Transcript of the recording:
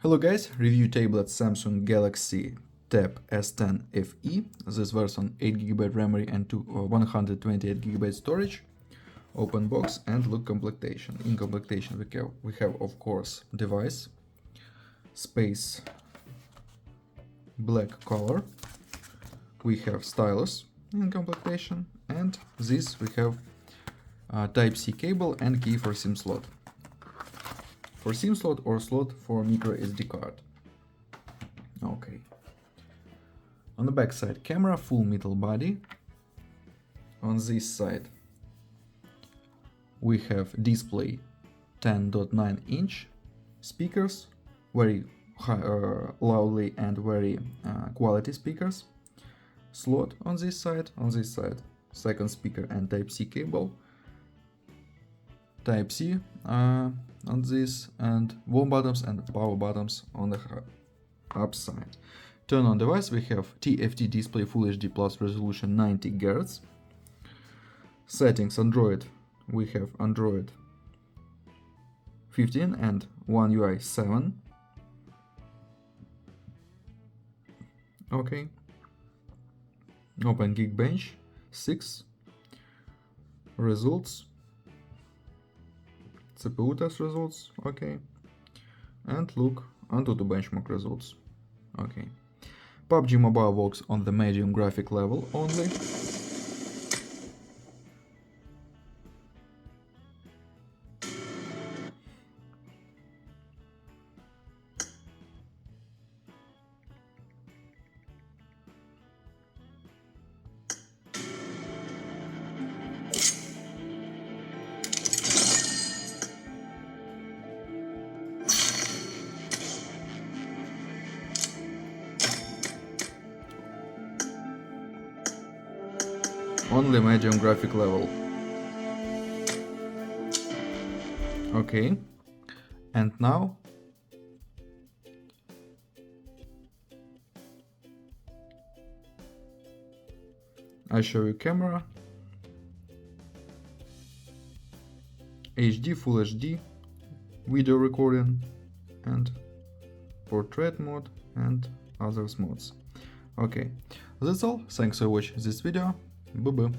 Hello guys, review tablet Samsung Galaxy Tab S10 FE. This version 8GB memory and 128GB storage. Open box and look complementation. In complementation we have of course device, space, black color. We have stylus in complementation, and this we have Type-C cable and key for SIM slot. For SIM slot or slot for micro SD card. Okay. On the back side, camera, full metal body. On this side, we have display 10.9 inch, speakers, very high, loudly and very quality speakers. Slot on this side, second speaker and Type-C cable. Type-C on this, and warm buttons and power buttons on the upside. Turn on device, we have TFT display Full HD plus resolution 90 Hz. Settings Android, we have Android 15 and One UI 7. Okay. Open Geekbench 6. Results. CPU test results, okay, and look onto the benchmark results, okay. PUBG Mobile works on the medium graphic level only. Only medium graphic level. Okay. And now I show you camera, HD, Full HD, video recording, and portrait mode and others modes. Okay, that's all. Thanks for watching this video. Bye-bye.